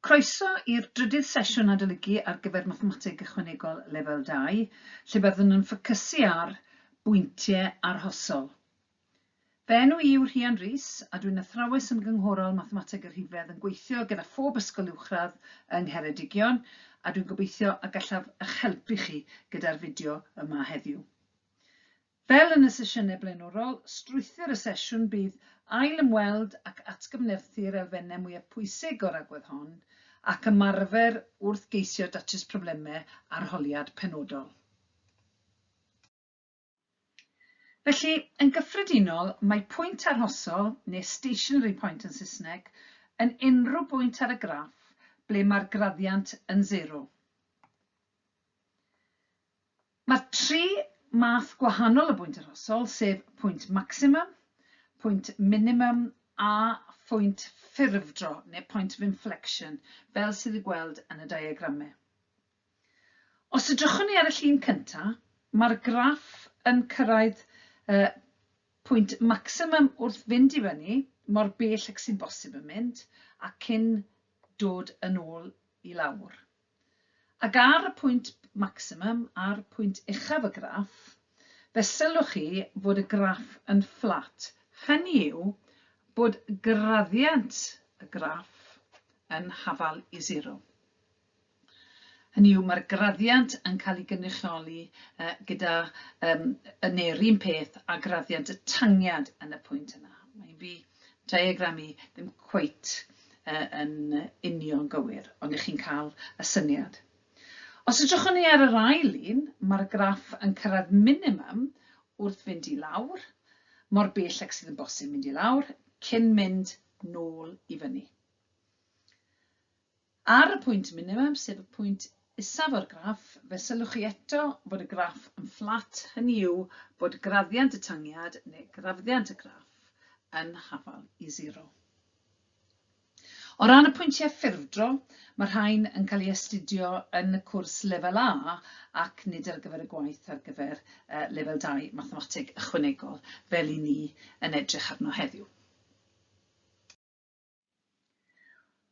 Croeso i'r drydydd sesiwn adolygu ar gyfer Mathemateg Ychwanegol Lefel 2, lle byddwn yn ffocysu ar bwyntiau arhosol. Fe enw I yw Rhian Rhys, a dwi'n athrawes ymgynghorol Mathemateg yr Rhifedd yn gweithio gyda phob ysgol uwchradd yng Ngheredigion, a dwi'n gobeithio a gallaf eich helpu chi gyda'r fideo yma heddiw. Fel yn y sesiynau blaenorol, strwythur y sesiwn bydd ail ymweld ac atgyfnerthu'r elfennau mwyaf pwysig o'r agwedd hon ac ymarfer wrth geisio datrys problemau arholiad penodol. Felly, yn gyffredinol, mae pwynt arhosol, neu stationary point yn Saesneg, yn unrhyw bwynt ar y graff ble mae'r graddiant yn 0. Mae 3 math gwahanol o bwynt arhosol, sef pwynt maximum, pwynt minimum a pwynt ffurfdro, neu point of inflection, fel sydd i gweld yn y diagramau. Os edrychwn ni ar y llun cyntaf, mae'r graff yn cyrraedd pwynt maximum wrth fynd I fyny, mor bell ac sy'n bosib yn mynd, a cyn dod yn ôl I lawr. Ac ar y pwynt maximum, a'r pwynt uchaf y graff, fe sylwch chi fod y graff yn fflat. Hynny yw bod graddiant y graff yn hafal I 0. Hynny yw mae'r graddiant yn cael ei gynrychioli gyda neu'r un peth a graddiant y tangiad yn y pwynt yna. Mae'n fi diagram I ddim cweit yn union gywir, ond ych chi'n cael y syniad. Os edrychwn ni ar yr ail un, mae'r graff yn cyrraedd minimum wrth fynd I lawr, mor bell ac sydd yn bosib mynd I lawr, cyn mynd nôl I fyny. Ar y pwynt minimum, sef y pwynt isaf o'r graff, fe sylwch chi eto bod y graff yn fflat, hynny yw bod graddiant y tangiad neu graddiant y graff yn hafal I 0. O ran y pwyntiau ffurfdro, mae rhain yn cael ei astudio yn y cwrs lefel A ac nid ar gyfer y gwaith ar gyfer lefel 2 Mathemateg Ychwanegol fel I ni yn edrych arno heddiw.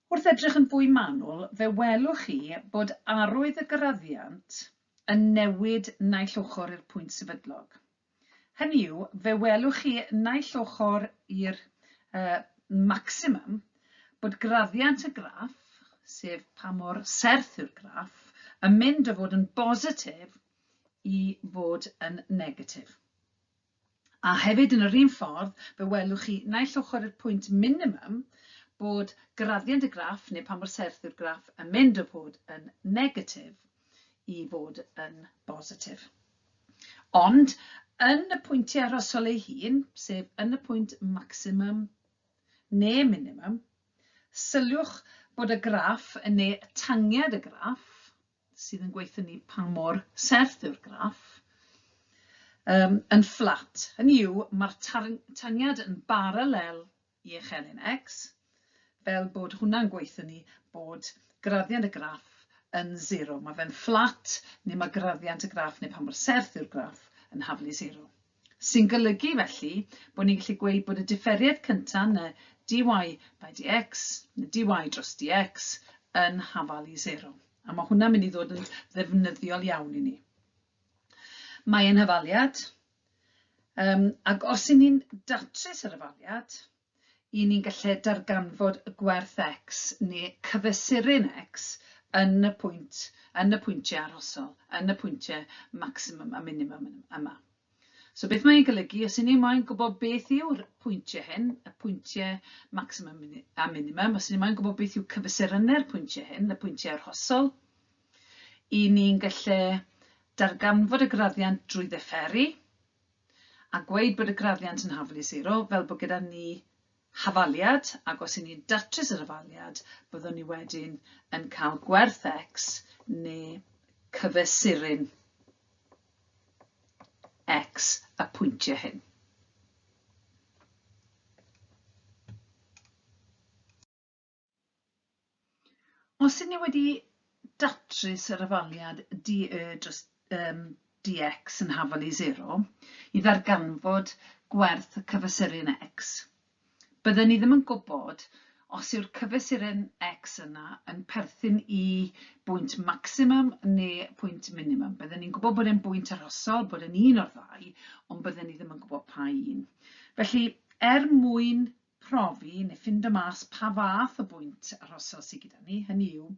Wrth edrych yn fwy manwl, fe welwch chi bod arwydd y graddiant yn newid naill ochr i'r pwynt sefydlog. Hynny yw, fe welwch chi naill ochr i'r maximum bod graddiant y graff, sef pa mor serth yw'r graff, yn mynd o fod yn bositif I fod yn negatif. A hefyd yn yr un ffordd, fe welwch chi naill ochr i'r pwynt minimum bod graddiant y graff, neu pa mor serth yw'r graff, yn mynd o fod yn negatif I fod yn bositif. Ond, yn y pwyntiau arhosol ei hun, sef yn y pwynt maximum neu minimum, sylwch bod y graff neu tangiad y graff, sydd yn gweithio ni pa mor serth yw'r graff, yn fflat. Hynny yw, mae'r tangiad yn baralel I uchelyn x, fel bod hwnna'n gweithio ni bod graddiant y graff yn 0. Mae fe'n fflat, neu mae graddiant y graff neu pa mor serth yw'r graff yn haflu 0. Sy'n golygu felly bod ni'n gallu gweud bod y differiad cyntaf neu dy by dx, neu dy dros dx yn hafal I 0. A mae hwnna'n mynd I ddod yn ddefnyddiol iawn I ni. Mae yn hyfaliad, ac os I ni'n datrys yr hyfaliad, I ni'n gallu darganfod y gwerth x neu cyfesurin x yn y pwyntiau arhosol, yn y pwyntiau maximum a minimum yma. So beth mae'n golygu, os I ni moyn gwybod beth yw'r pwyntiau hyn, y pwyntiau maximum a minimum, os I ni moyn gwybod beth yw cyfesurynau'r pwyntiau hyn, y pwyntiau arhosol, I ni'n gallu darganfod y graddiant drwy ddifferu, a gweud bod y graddiant yn haflu 0, fel bod gyda ni hafaliad, ac os I ni'n datrys yr hafaliad, byddwn ni wedyn yn cael gwerth x neu cyfesuryn x y pwyntiau hyn. Os I ni wedi datrys yr hafaliad dy dros dx yn hafal I 0, I ddarganfod gwerth y cyfesurin x, byddwn ni ddim yn gwybod os yw'r cyfesuron x yna yn perthyn i bwynt maximum neu pwynt minimum. Byddwn ni'n gwybod bod e'n bwynt arhosol, bod e'n un o'r ddau, ond byddwn ni ddim yn gwybod pa un. Felly, mwyn profi neu ffindo mas pa fath o bwynt arhosol sydd gyda ni, hynny yw,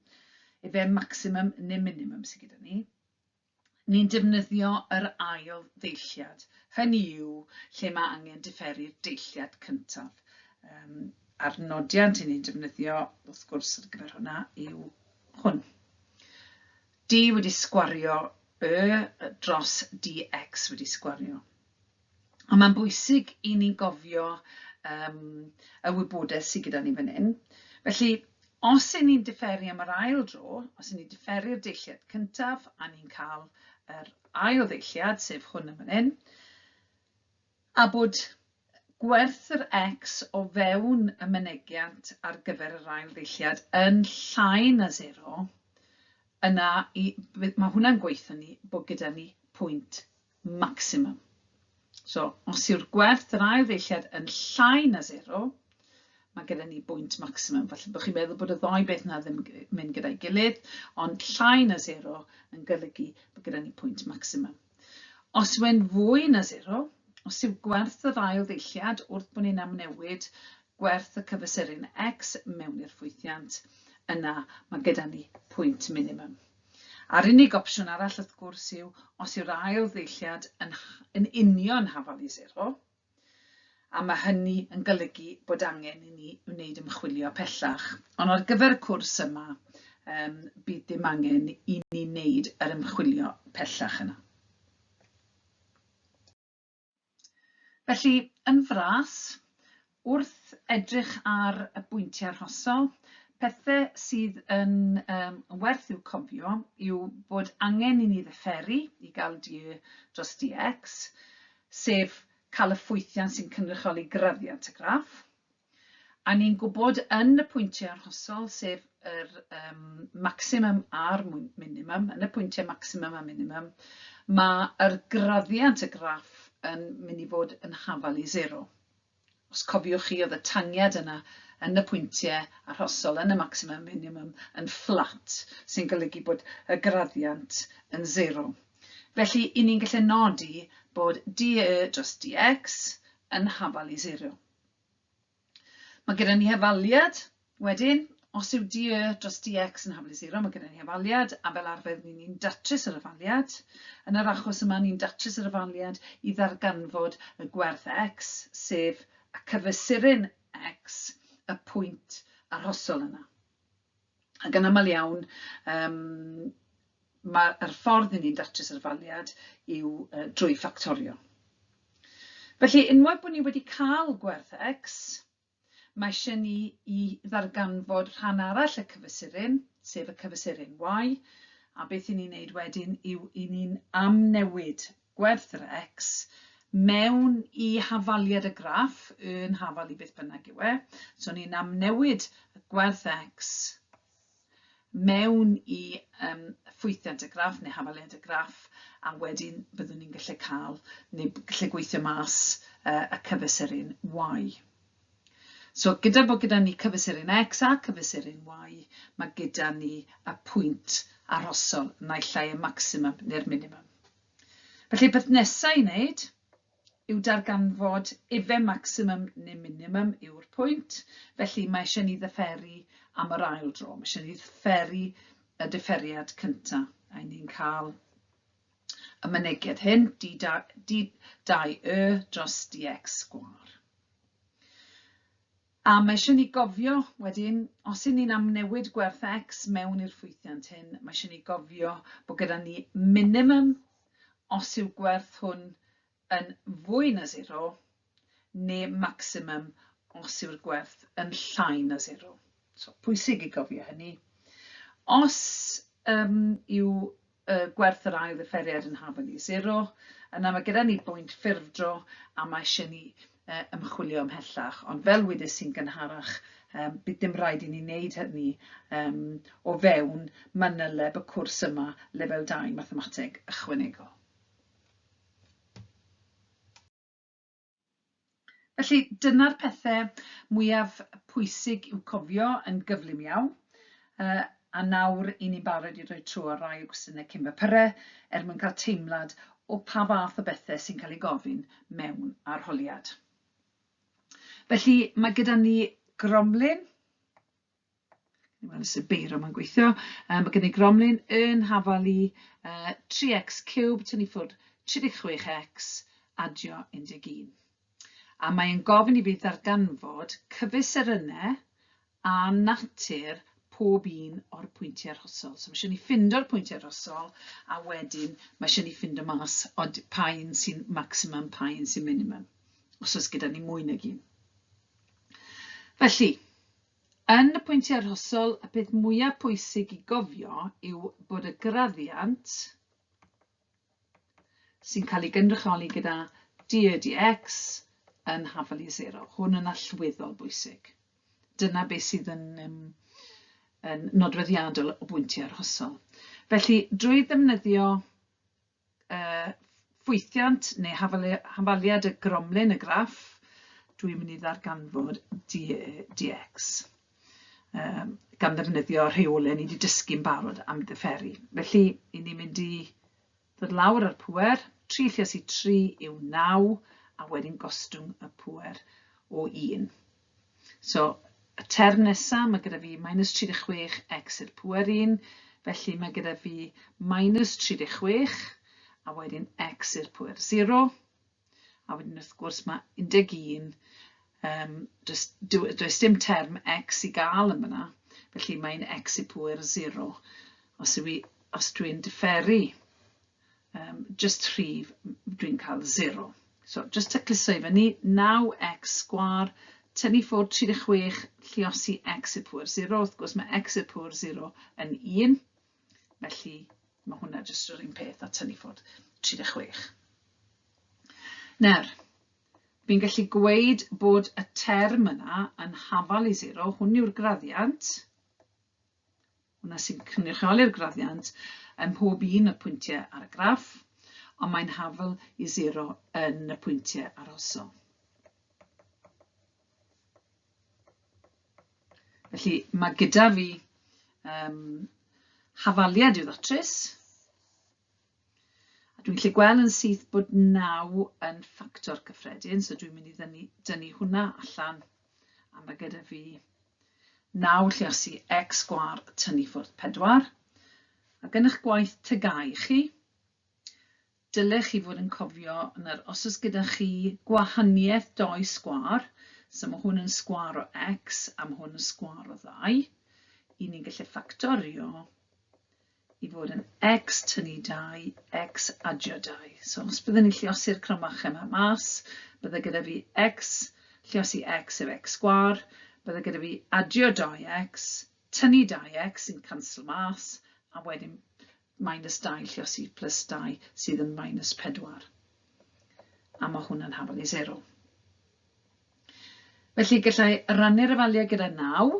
efe maximum neu minimum sydd gyda ni, ni'n defnyddio yr ail ddeilliad. Hynny yw, lle mae angen differu'r deilliad cyntaf. A'r nodiad ni'n defnyddio, wrth gwrs, ar gyfer hwnna, yw hwn. D wedi sgwario dros dx wedi sgwario. Ond mae'n bwysig i ni'n gofio y wybodaeth sydd gyda ni fan hyn. Felly, os y'n ni'n differu am yr ail dro, os y'n ni'n differu'r deilliad cyntaf, a ni'n cael yr ail ddeilliad, sef hwn yn fan hyn, a bod gwerth yr x o fewn y mynegiant ar gyfer yr ail ddeilliad yn llai na 0, yna mae hwnna'n gweithio ni bod gyda ni pwynt maximum. So, os yw'r gwerth yr ail ddeilliad yn llai na 0, mae gyda ni bwynt maximum. Falle bod chi'n meddwl bod y ddoi beth yna ddim yn mynd gyda'i gilydd, ond llai na 0 yn golygu bod gyda ni pwynt maximum. Os yw'n fwy na 0, os yw gwerth yr ail ddeilliad wrth bod ni'n amnewid gwerth y cyfesuron x mewn i'r ffwythiant, yna mae gyda ni pwynt minimum. A'r unig opsiwn arall wrth gwrs yw os yw'r ail ddeilliad yn union hafal i 0, a mae hynny yn golygu bod angen i ni wneud ymchwilio pellach. Ond ar gyfer y cwrs yma, bydd dim angen i ni wneud yr ymchwilio pellach yna. Felly, yn fras, wrth edrych ar y bwyntiau arhosol, pethau sydd yn werth i'w cofio yw bod angen i ni ddifferu i gael d dros dx, sef cael y ffwythiant sy'n cynrychioli graddiant y graff. A ni'n gwybod yn y pwyntiau arhosol, sef yr maximum a'r minimum, yn y pwyntiau maximum a minimum, mae'r graddiant y graff yn mynd i fod yn hafal i 0. Os cofiwch chi, oedd y tangiad yna yn y pwyntiau arhosol, yn y maximum minimum, yn fflat, sy'n golygu bod y graddiant yn 0. Felly, i ni'n gallu nodi bod d dros dx yn hafal i 0. Mae gyda ni hefaliad wedyn. Os yw d dros dx yn hafal i 0, mae gyda ni hefaliad, a fel arfer ni'n datrys yr hefaliad. Yn yr achos yma, ni'n datrys yr hefaliad i ddarganfod y gwerth x, sef y cyfesuron x, y pwynt arhosol yna. Ac yn aml iawn, mae'r ffordd i ni'n datrys yr hefaliad yw drwy ffactorio. Felly, unwaith bod ni wedi cael gwerth x, mae eisiau ni i ddarganfod rhan arall y cyfesuron, sef y cyfesuron y, a beth i ni'n neud wedyn yw i ni'n amnewid gwerth yr x mewn i hafaliad y graff, yn hafal i beth bynnag yw e. So ni'n amnewid y gwerth x mewn i ffwythiant y graff neu hafaliad y graff, a wedyn byddwn ni'n gallu cael, neu gallu gweithio mas y cyfesuron y. So, gyda bod gyda ni cyfesuron x a cyfesuron y, mae gyda ni y pwynt arhosol, naill ai y maximum neu'r minimum. Felly, beth nesaf i wneud yw darganfod efe maximum neu minimum yw'r pwynt. Felly, mae eisiau ni ddifferu am yr ail dro. Mae eisiau ni ddifferu y differiad cyntaf. A ni'n cael y mynegiad hyn, d2 dros dx sgwar. A mae eisiau ni gofio wedyn, os y'n ni'n amnewid gwerth x mewn i'r ffwythiant hyn, mae eisiau ni gofio bod gyda ni minimum os yw gwerth hwn yn fwy na 0, neu maximum os yw'r gwerth yn llai na 0. So, pwysig i gofio hynny. Os yw gwerth yr ail ddifferiad yn hafal i 0, yna mae gyda ni bwynt ffurfdro a mae eisiau ni ymchwilio ymhellach. Ond fel wedys i'n gynharach, bydd dim rhaid i ni wneud hynny o fewn manyleb y cwrs yma, lefel 2 Mathemateg Ychwanegol. Felly, dyna'r pethau mwyaf pwysig i'w cofio yn gyflym iawn. A nawr i ni barod i roi tro ar rai o gwestiynau cyn mwyn cael teimlad o pa fath o bethau sy'n cael ei gofyn mewn arholiad. Felly, mae gyda ni gromlin. Wel, sy'n beiro mae'n gweithio. Mae gyda ni gromlin yn hafalu 3x cube tynnu ffwrdd 36x adio 11. A mae'n gofyn i fi ddarganfod cyfesurynau a natur pob un o'r pwyntiau arhosol. So mae eisiau ni ffindo'r pwyntiau arhosol a wedyn mae eisiau ni ffindo mas pa un sy'n maximum, pa un sy'n minimum. Os oes gyda ni mwy nag un. Felly, yn y pwyntiau arhosol, y peth mwyaf pwysig i gofio yw bod y graddiant sy'n cael ei gynrychioli gyda d dx yn hafalu 0. Hwn yn allweddol bwysig. Dyna beth sydd yn nodweddiadol o bwyntiau arhosol. Felly, drwy ddefnyddio ffwythiant neu hafaliad y gromlin y graff, dwi'n mynd i ddarganfod dx. Gan ddefnyddio rheolau ni wedi dysgu'n barod am ddifferu. Felly, i ni'n mynd i ddod lawr ar pŵer, 3 lluos i 3 yw 9, a wedyn gostwng y pŵer o 1. So, y term nesaf, mae gyda fi minus 36 x i'r pŵer 1, felly mae gyda fi minus 36, a wedyn x i'r pŵer 0, a wedyn wrth gwrs mae 11, does dim term x i gael yn fyna, felly mae'n x i pŵer 0. Os dwi'n differu just rhif, dwi'n cael 0. So, just tacluso i fyny, 9x sgwar, tynnu ffwrdd 36 lluosi x i'r pŵer 0. Wrth gwrs mae x i'r pŵer 0 yn 1. Felly, mae hwnna jyst yr un peth a tynnu ffwrdd 36. Nawr, fi'n gallu gweud bod y term yna yn hafal i 0. Hwn yw'r graddiant. Hwna sy'n cynrychioli'r graddiant ym mhob un o'r pwyntiau ar y graff, ond mae'n hafal i 0 yn y pwyntiau arhosol. Felly, mae gyda fi hafaliad i'w ddatrys. A dwi'n gallu gweld yn syth bod 9 yn ffactor cyffredin, so dwi'n mynd i dynnu hwnna allan. A mae gyda fi 9 lluosi x sgwar tynnu ffwrdd 4. Ac yn eich gwaith tygau chi, dylech chi fod yn cofio os oes gyda chi gwahaniaeth 2 sgwar, so mae hwn yn sgwar o x a mae hwn yn sgwar o 2, i ni'n gallu ffactorio i fod yn x tynnu 2, x adio 2. So os byddwn ni'n lluosi'r crymach yma mas, bydde gyda fi x lluosi x yw x sgwar, bydde gyda fi adio 2x, tynnu 2x sy'n cancel mas, a wedyn minus 2 lluosi plus 2 sydd yn minus 4. A mae hwnna'n hafal i 0. Felly gallai rannu'r yfaliad gyda 9.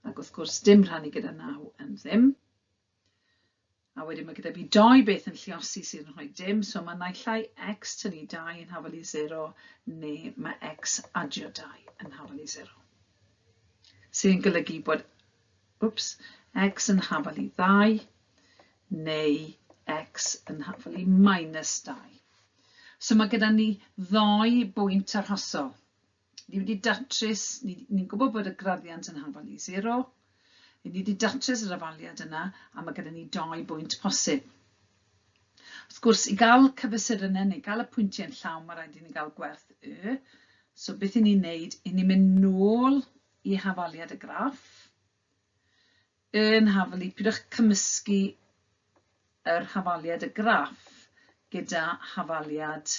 Ac wrth gwrs dim rhannu gyda 9 yn ddim. A wedyn mae gyda fi 2 beth yn lluosi sydd yn rhoi dim, so mae naillai x tynnu 2 yn hafal i 0, neu mae x adio 2 yn hafal i 0. Sy'n golygu bod x yn hafal i 2, neu x yn hafal i minus 2. So mae gyda ni 2 bwynt arhosol. Ni wedi datrys, ni'n gwybod bod y graddiant yn hafal i 0. Ni wedi datrys yr yfaliad yna, a mae gyda ni 2 bwynt posib. Wrth gwrs, i gael cyfesurynau neu gael y pwyntiau'n llawn, mae rhaid i ni gael gwerth y. So beth i ni'n neud, i ni'n mynd nôl i hafaliad y graff, yn hafal i, pidwch cymysgu yr hafaliad y graff gyda hafaliad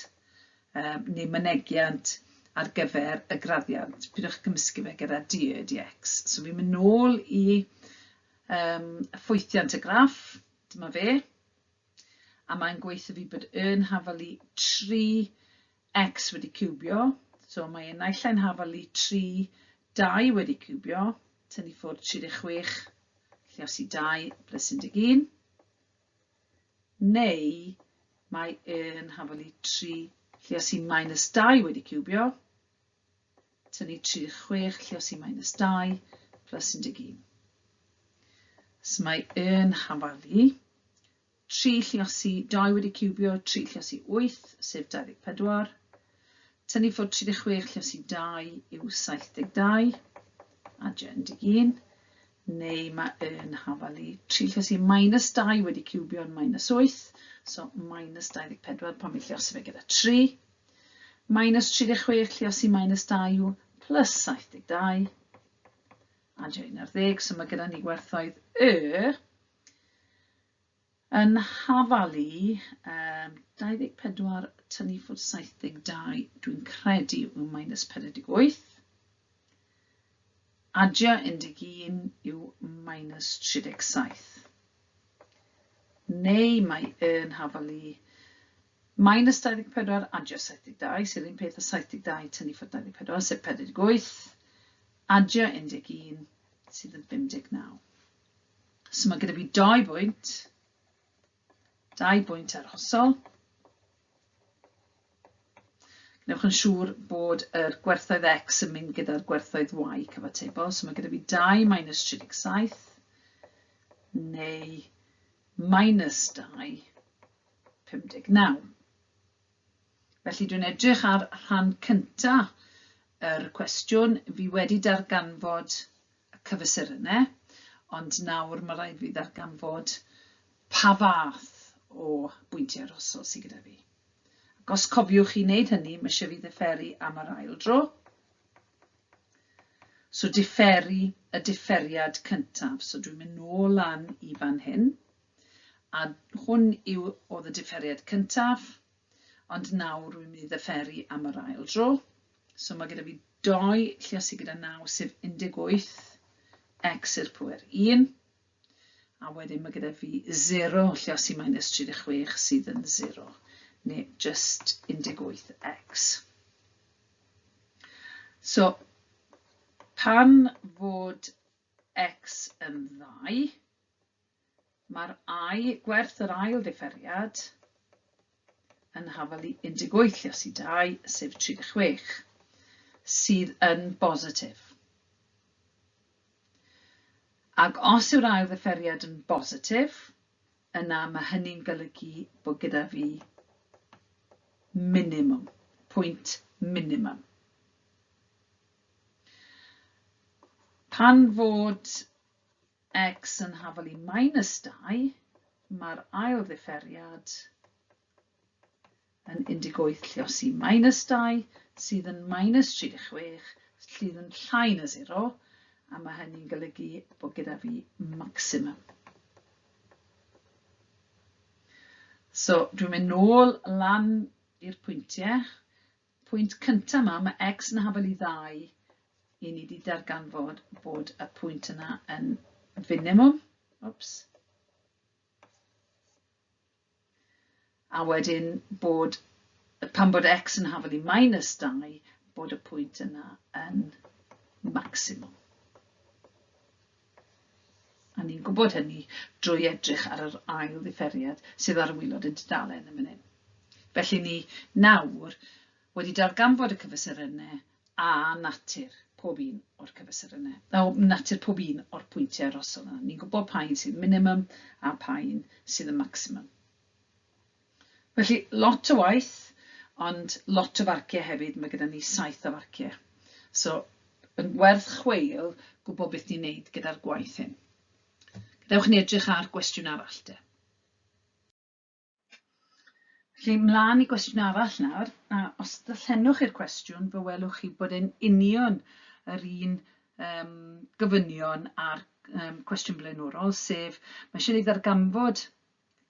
neu mynegiant ar gyfer y graddiant. Pidwch cymysgu fe gyda d dx. So fi'n mynd nôl i ffwythiant y graff, dyma fe, a mae'n gweithio fi bod yn hafal i 3x wedi cwbio. So mae'n naillai'n hafal i 3 2 wedi cwbio, tynnu ffwrdd 36 lluosi 2 plus 11, neu mae yn hafal i 3 lluosi minus 2 wedi ciwbio, tynnu 36 lluosi minus 2 plus 11. So mae yn hafalu 3 lluosi 2 wedi ciwbio, 3 lluosi 8 sef 24. Tynnu ffwrdd 36 lluosi 2 yw 72, adio 11. Neu mae yn hafalu 3 lluosi minus 2 wedi ciwbio yn minus 8, so minus 24 pan mi lluosi fe gyda 3. Minus 36 lluosi minus 2 plus 72, adio 11, so mae gyda ni gwerthoedd yn hafalu 24 tynnu ffwrdd 72, dwi'n credu yw minus 48. Adio 11 yw minus 37. Neu mae yn hafalu minus 24 adio 72, sydd un peth o 72 tynnu ffwrdd 24, sef 48. Adio 11 sydd yn 59. So mae gyda fi 2 bwynt. 2 bwynt arhosol. Gnewch yn siŵr bod yr gwerthoedd x yn mynd gyda'r gwerthoedd y cyfatebol. So mae gyda fi 2 minus 37 neu minus 2 59. Felly dwi'n edrych ar rhan cyntaf yr cwestiwn. Fi wedi darganfod y cyfesurynau, ond nawr mae rhaid fi ddarganfod pa fath o bwyntiau arhosol sydd gyda fi. Ac os cofiwch chi wneud hynny, mae eisiau fi ddifferu am yr ail dro. So differu y differiad cyntaf. So dwi'n mynd nôl lan i fan hyn. A hwn oedd y differiad cyntaf, ond nawr dwi'n mynd i ddifferu am yr ail dro. So mae gyda fi 2 lluosi gyda 9 sef 18 x i'r pŵer 1. A wedyn mae gyda fi 0 lluosi minus 36 sydd yn 0, neu just 18x. So, pan fod x yn 2, mae'r gwerth yr ail differiad yn hafalu 18 lluosi 2 sef 36, sydd yn bositif. Ac os yw'r ail ddiferiad yn bositif, yna mae hynny'n golygu bod gyda fi minimum, pwynt minimum. Pan fod x yn hafalu minus 2, mae'r ail ddiferiad yn 18 lluosi minus 2, sydd yn minus 36, sydd yn llai na 0, a mae hynny'n golygu bod gyda fi maximum. So, dwi'n mynd nôl lan i'r pwyntiau. Pwynt cyntaf yma, mae x yn hafalu 2, i ni wedi darganfod bod y pwynt yna yn minimum. Oops. A wedyn bod, pan bod x yn hafalu minus 2, bod y pwynt yna yn maximum. A ni'n gwybod hynny drwy edrych ar yr ail ddiferiad sydd ar y waelod y dudalen yn fan hyn. Felly ni nawr wedi darganfod y cyfesurynau a natur pob un o'r cyfesurynau. Natur pob un o'r pwyntiau arhosol yna. Ni'n gwybod pa un sydd minimum a pa un sydd yn maximum. Felly lot o waith, ond lot o farciau hefyd. Mae gyda ni 7 o farciau. So, yn werth chweil gwybod beth ni'n neud gyda'r gwaith hyn. Dewch ni edrych ar gwestiwn arall te. Felly, mlaen i gwestiwn arall nawr, a os darllenwch i'r cwestiwn, fe welwch chi bod e'n union yr un gofynion a'r cwestiwn blaenorol, sef mae eisiau ni ddarganfod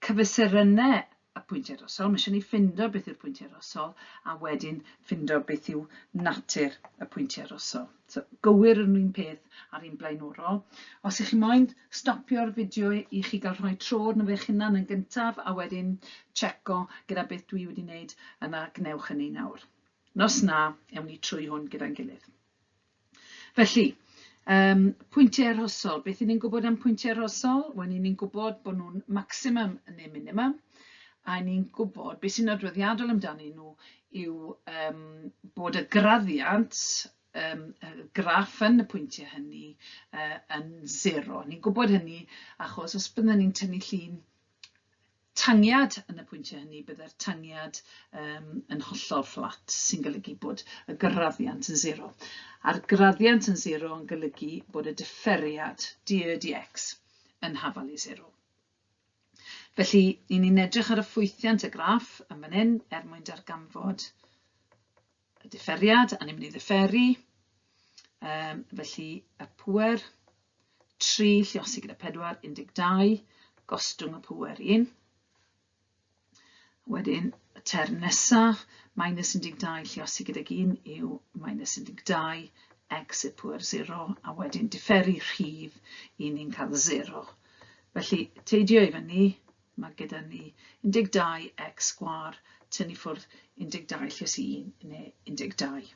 cyfesurynau y pwyntiau arhosol, mae eisiau ni ffindo beth yw'r pwyntiau arhosol, a wedyn ffindo beth yw natur y pwyntiau arhosol. So, gywir yn un peth ar un blaenorol. Os ych chi moyn stopio'r fideo i chi gael rhoi tro arno fe'ch hunan yn gyntaf, a wedyn checo gyda beth dwi wedi wneud, yna gnewch hynny nawr. Nos na, ewn ni trwy hwn gyda'n gilydd. Felly, pwyntiau arhosol. Beth ni'n gwybod am pwyntiau arhosol? Wel, ni'n gwybod bod nhw'n maximum neu minimum. A ni'n gwybod beth sy'n nodweddiadol amdanyn nhw yw bod y graddiant, y graff yn y pwyntiau hynny yn 0. Ni'n gwybod hynny achos os byddwn ni'n tynnu llun tangiad yn y pwyntiau hynny, byddai'r tangiad yn hollol fflat, sy'n golygu bod y graddiant yn 0. A'r graddiant yn 0 yn golygu bod y differiad dy dx yn hafal i 0. Felly, ni'n edrych ar y ffwythiant y graff yn fan hyn mwyn darganfod y differiad, a ni'n mynd i ddifferu. Felly, y pŵer 3 lliosi gyda 4, 12, gostwng y pŵer 1. Wedyn, y term nesaf, minus 12 lliosi gyda 1 yw minus 12, x y pŵer 0, a wedyn differu rhif i ni'n cael 0. Felly, teidio i fyny, mae gyda ni 12 x sgwar tynnu ffwrdd 12 lliosi 1 neu 12.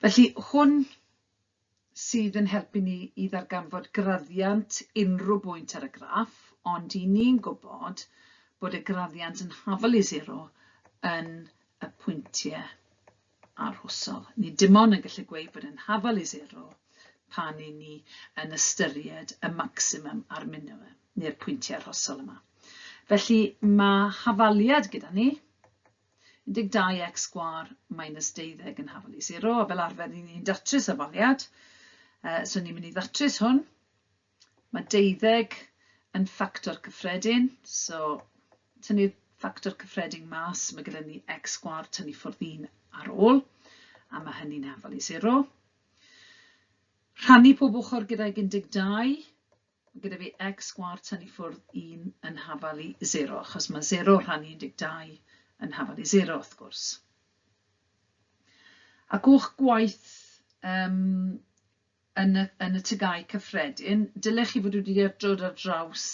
Felly, hwn sydd yn helpu ni i ddarganfod graddiant unrhyw bwynt ar y graff, ond i ni'n gwybod bod y graddiant yn hafal i 0 yn y pwyntiau arhosol. Ni dim ond yn gallu gweud bod yn hafal i 0 pan i ni yn ystyried y maximum a'r minimum, neu'r pwyntiau arhosol yma. Felly mae hafaliad gyda ni, 12x sgwar minus 12 yn hafal i 0, a fel arfer ni'n datrys hafaliad. So ni'n mynd i ddatrys hwn. Mae 12 yn ffactor cyffredin, so tynnu'r ffactor cyffredin mas, mae gyda ni x sgwar tynnu ffwrdd 1 ar ôl, a mae hynny'n hafal i 0. Rhannu pob ochr gyda'i 12, gyda fi x sgwar tynnu ffwrdd 1 yn hafal i 0, achos mae 0 rhannu 12 yn hafal i 0 wrth gwrs. Ac o'ch gwaith yn y tygau cyffredin, dylech chi fod wedi dod ar draws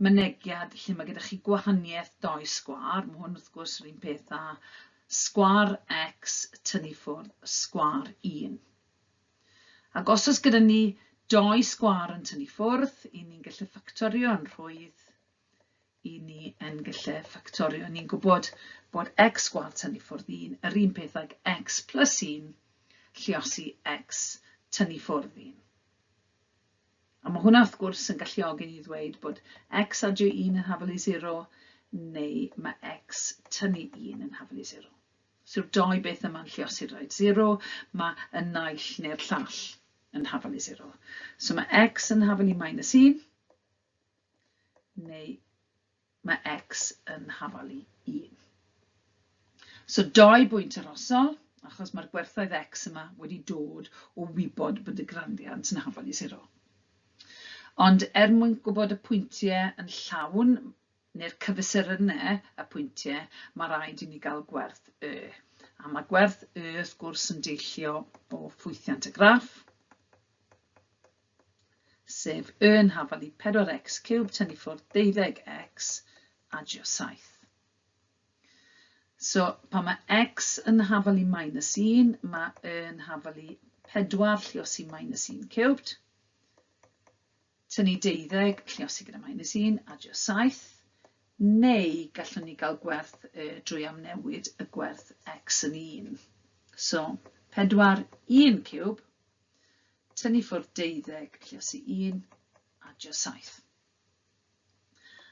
mynegiad lle mae gyda chi gwahaniaeth 2 sgwar, mae hwn wrth gwrs yr un peth â sgwar x tynnu ffwrdd sgwar 1. Ac os oes gyda ni 2 sgwar yn tynnu ffwrdd, i ni'n gallu ffactorio yn rhwydd, i ni yn gallu ffactorio. Ni'n gwybod bod x sgwar tynnu ffwrdd 1, yr un peth ag x plus 1 lliosi x tynnu ffwrdd 1. A mae hwnna wrth gwrs yn galluogi ni ddweud bod x adio 1 yn hafal i 0, neu mae x tynnu 1 yn hafal i 0. So'r 2 beth yma'n lliosi rhaid 0, mae y naill neu'r llall yn hafal i 0. So mae x yn hafal i minus 1, neu mae x yn hafal i 1. So 2 bwynt arhosol, achos mae'r gwerthoedd x yma wedi dod o wybod bod y graddiant yn hafal i 0. Ond mwyn gwybod y pwyntiau yn llawn, neu'r cyfesurynau y pwyntiau, mae rhaid i ni gael gwerth y. A mae gwerth y wrth gwrs yn deillio o ffwythiant y graff, sef y yn hafal i 4x cubed tynnu ffwrdd 12x adio 7. So, pan mae x yn hafal i minus 1, mae y yn hafal i 4 lliosi minus 1 cubed, tynnu 12 lliosi gyda minus 1 adio 7, neu gallwn ni gael gwerth drwy amnewid y gwerth x yn 1. So, 4 1 cube, tynnu ffwrdd 12 lliosi 1 adio 7.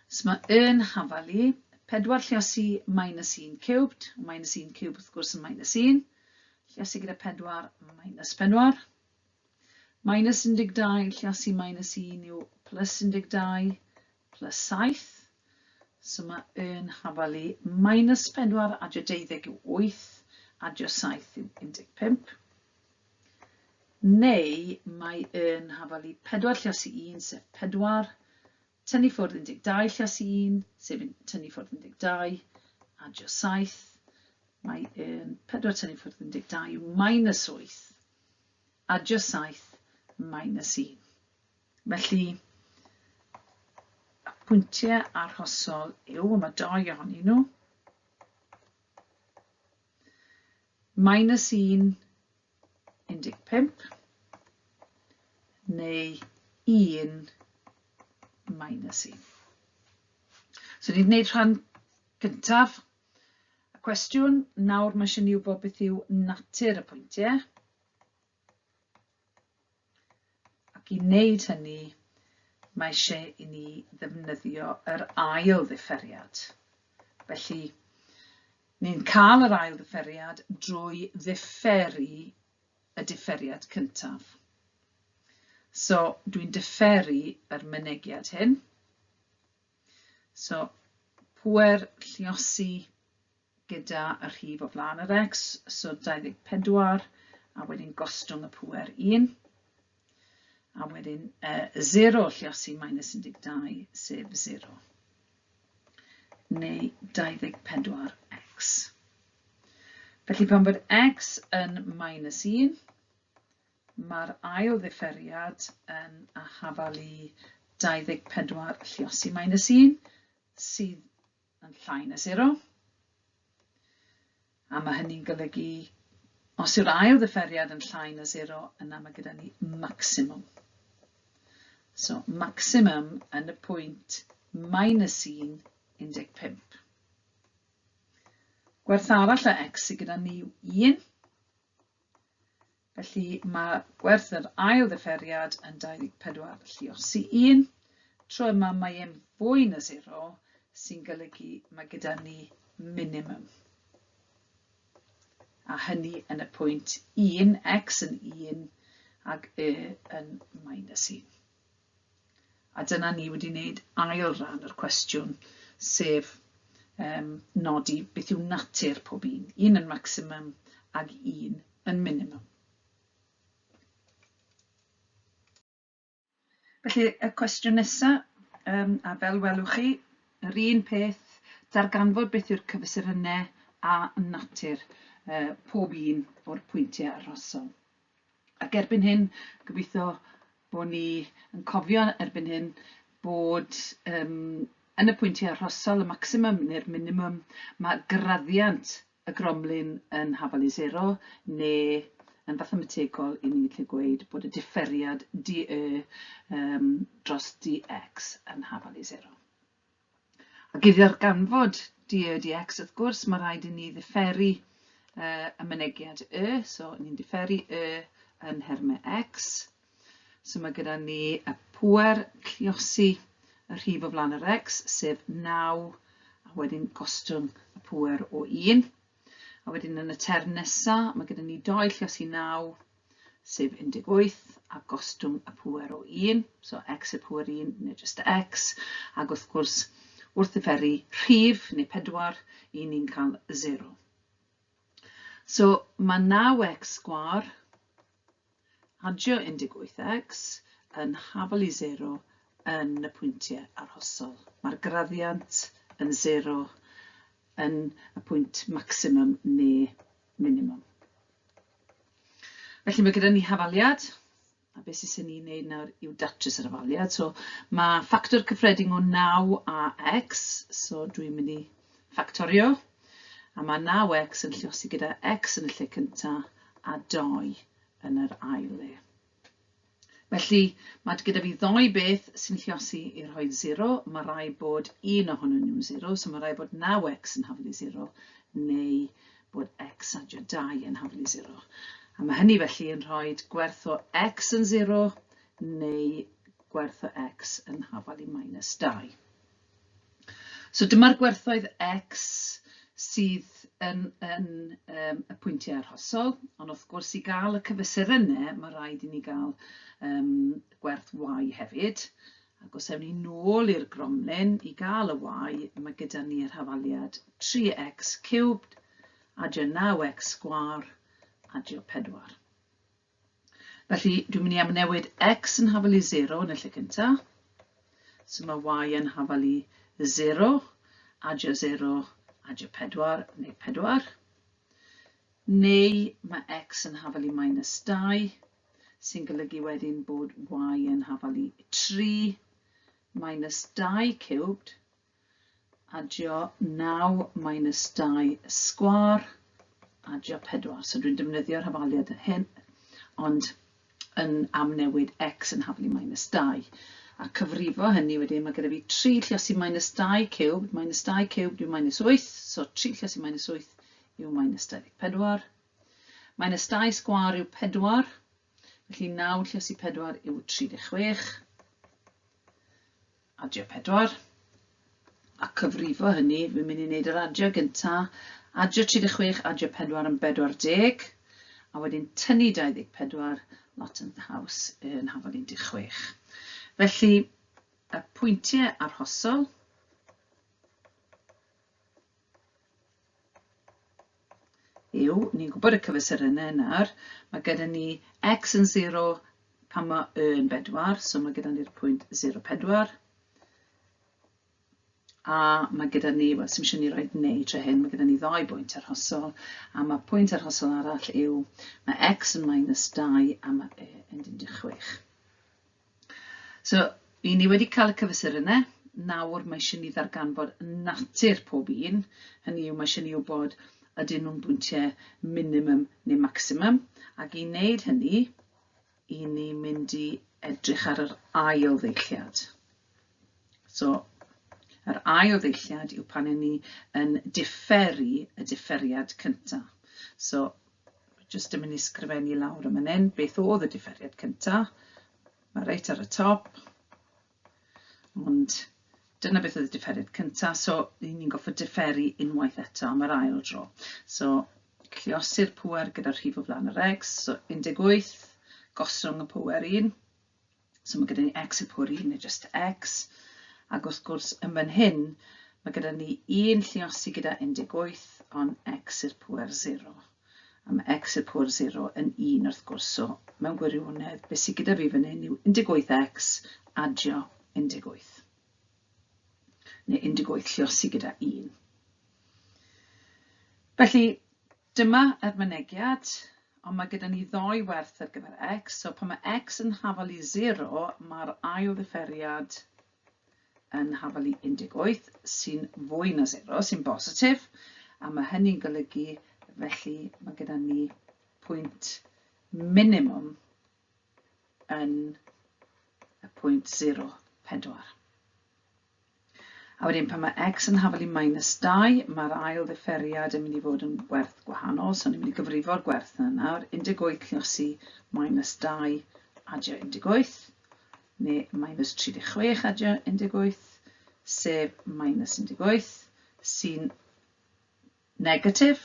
So mae yn hafal i 4 lliosi minus 1 cubed, minus 1 cubed wrth gwrs yn minus 1, lliosi gyda 4 minus 4. Minus 12 lliosi minus 1 yw plus 12 plus 7. So mae yn hafal i minus 4 adio 12 yw 8, adio 7 yw 15. Neu mae yn hafal i 4 lliosi 1 sef 4, tynnu ffwrdd 12 lliosi 1 sef tynnu ffwrdd 12, adio 7. Mae yn 4 tynnu ffwrdd 12 yw minus 8, adio 7 minus 1. Felly, pwyntiau arhosol yw, mae 2 ohonyn nhw, minus 1, 15, neu 1, minus 1. So ni'n gwneud rhan gyntaf, Y cwestiwn, nawr mae eisiau ni wybod beth yw natur y pwyntiau. Ac i wneud hynny, mae eisiau i ni ddefnyddio yr ail ddifferiad. Felly, ni'n cael yr ail ddifferiad drwy ddifferu y differiad cyntaf. So, dwi'n differu yr mynegiad hyn. So, pŵer lluosi gyda y rhif o flaen yr x, so 24, a wedyn gostwng y pŵer 1. A wedyn 0 lluosi minus 12, sef 0. Neu 24x. Felly pan bod x yn minus 1, mae'r ail ddifferiad yn hafalu 24 lluosi minus 1, sydd yn llai na 0. A mae hynny'n golygu, os yw'r ail ddifferiad yn llai na 0, yna mae gyda ni maximum. So, maximum yn y pwynt minus 1, 15. Gwerth arall o x sydd gyda ni yw 1. Felly mae gwerth yr ail ddifferiad yn 24 lluosi 1. Tro yma mae e'n fwy na 0 sy'n golygu mae gyda ni minimum. A hynny yn y pwynt 1, x yn 1 ac y yn minus 1. A dyna ni wedi wneud ail ran o'r cwestiwn, sef nodi beth yw natur pob un. 1 yn maximum ac 1 yn minimum. Felly, y cwestiwn nesaf, a fel welwch chi, yr un peth, darganfod beth yw'r cyfesurynau a natur pob un o'r pwyntiau arhosol. Ac erbyn hyn, gobeithio bod ni yn cofio erbyn hyn bod yn y pwyntiau arhosol, y maximum neu'r minimum, mae graddiant y gromlin yn hafalu 0, neu yn mathemategol, i ni'n gallu gweud bod y differiad dE dros dx yn hafalu 0. Ac i ddarganfod dE dx, wrth gwrs, mae rhaid i ni ddifferu y mynegiad y, so ni'n differu y yn hermau x. So mae gyda ni y pŵer lluosi y rhif o flaen yr x, sef 9, a wedyn gostwng y pŵer o 1. A wedyn yn y term nesaf, mae gyda ni 2 lluosi 9, sef 18, a gostwng y pŵer o 1. So x y pŵer 1, neu just x. Ac wrth gwrs, wrth ddifferu rhif, neu 4, i ni'n cael 0. So mae 9x sgwar adio 18x yn hafalu 0 yn y pwyntiau arhosol. Mae'r graddiant yn 0 yn y pwynt maximum neu minimum. Felly mae gyda ni hafaliad, a beth sy'n ni'n neud nawr yw datrys yr hafaliad. So mae ffactor cyffredin o 9 a x, so dwi'n mynd i ffactorio, a mae 9x yn lluosi gyda x yn y lle cyntaf a 2 yn yr ail le. Felly, mae gyda fi ddoi beth sy'n lluosi i rhoi 0. Mae rai bod un ohonyn nhw'n 0, so mae rai bod 9x yn hafalu 0, neu bod x adio 2 yn hafalu 0. A mae hynny felly yn rhoi gwerth o x yn 0, neu gwerth o x yn hafalu minus 2. So dyma'r gwerthoedd x sydd yn y pwyntiau arhosol, ond wrth gwrs i gael y cyfesurynau, mae rhaid i ni gael gwerth y hefyd. Ac os ewn ni nôl i'r gromlin, i gael y y, mae gyda ni'r hafaliad 3x cubed, adio 9x sgwar, adio 4. Felly, dwi'n mynd i amnewid x yn hafalu 0 yn y lle cyntaf. So mae y yn hafalu 0, adio 0, adio 4, neu 4. Neu mae x yn hafalu minus 2, sy'n golygu wedyn bod y yn hafalu 3 minus 2 cubed, adio 9 minus 2 sgwar, adio 4. So dwi'n defnyddio'r hafaliad hyn, ond yn amnewid x yn hafalu minus 2. A cyfrifo hynny wedyn, mae gyda fi 3 lluosi minus 2 cubed, minus 2 cubed yw minus 8, so 3 lluosi minus 8 yw minus 24. Minus 2 sgwar yw 4, felly 9 lluosi 4 yw 36. Adio 4. A cyfrifo hynny, fi'n mynd i wneud yr adio gyntaf. Adio 36, adio 4 yn 40. A wedyn tynnu 24 lot yn haws yn hafal 16. Felly, y pwyntiau arhosol yw, ni'n gwybod y cyfesurau nawr, mae gyda ni x yn 0 pan mae y yn 4, so mae gyda ni'r pwynt 0, 4. A mae gyda ni, wel, sy'n eisiau ni roed neu tre hyn, mae gyda ni 2 bwynt arhosol, a mae pwynt arhosol arall yw, mae x yn minus 2 a mae y yn 16. So, i ni wedi cael y cyfesurau yna, nawr mae eisiau ni ddarganfod natur pob un, hynny yw mae eisiau ni wybod ydyn nhw'n bwyntiau minimum neu maximum, ac i wneud hynny, i ni mynd i edrych ar yr ail ddeilliad. So, yr ail ddeilliad yw pan ni yn differu y differiad cyntaf. So, jyst yn mynd i sgrifennu lawr am hynny, beth oedd y differiad cyntaf? Mae reit ar y top, ond dyna beth oedd y differiad cyntaf, so ni'n goffod differu unwaith eto am yr ail dro. So, lluosir pŵer gyda'r rhif o flaen yr x, so 18, goswng y pŵer 1, so mae gyda ni x y pŵer 1 neu just x, ac wrth gwrs yn fan hyn, mae gyda ni 1 lluosi gyda 18, ond x i'r pŵer 0. A mae x i'r pŵer 0 yn 1 wrth gwrs, so mewn gwirionedd, beth sydd gyda fi fan hyn yw 18x adio 18. Neu 18 lluosi gyda 1. Felly, dyma yr mynegiad, ond mae gyda ni 2 werth ar gyfer x, so pan mae x yn hafal i 0, mae'r ail ddifferiad yn hafal i 18, sy'n fwy na 0, sy'n bositif, a mae hynny'n golygu, felly mae gyda ni pwynt minimum yn y pwynt 0, 4. A wedyn pan mae x yn hafal i minus 2, mae'r ail ddifferiad yn mynd i fod yn gwerth gwahanol, so ni'n mynd i gyfrifo'r gwerth yna nawr, 18 lluosi minus 2 adio 18, neu minus 36 adio 18, sef minus 18, sy'n negatif.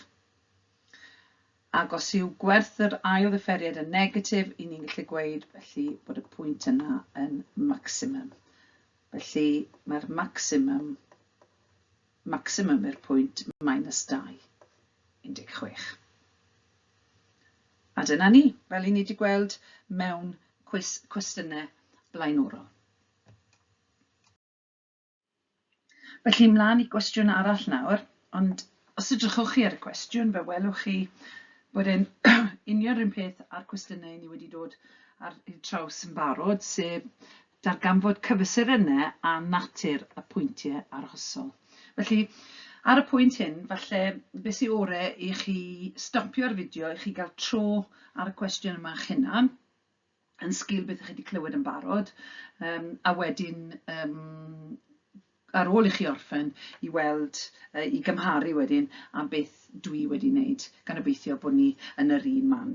Ac os yw gwerth yr ail ddifferiad yn negatif, i ni'n gallu gweud felly bod y pwynt yna yn maximum. Felly mae'r maximum yw'r pwynt minus 2, 16. A dyna ni, fel i ni wedi gweld mewn cwestiynau blaenorol. Felly ymlaen i gwestiwn arall nawr, ond os ydrychwch chi ar y cwestiwn, fe welwch chi bod e'n unio'r un peth a'r cwestiynau ni wedi dod ar traws yn barod, sef darganfod cyfesurau yna a natur y pwyntiau arhosol. Felly, ar y pwynt hyn, falle beth sy'n orau i chi stopio'r fideo, i chi gael tro ar y cwestiwn yma eich hunan, yn sgil beth ych chi wedi clywed yn barod, a wedyn ar ôl i chi orffen i weld, i gymharu wedyn a beth dwi wedi wneud, gan obeithio bod ni yn yr un man.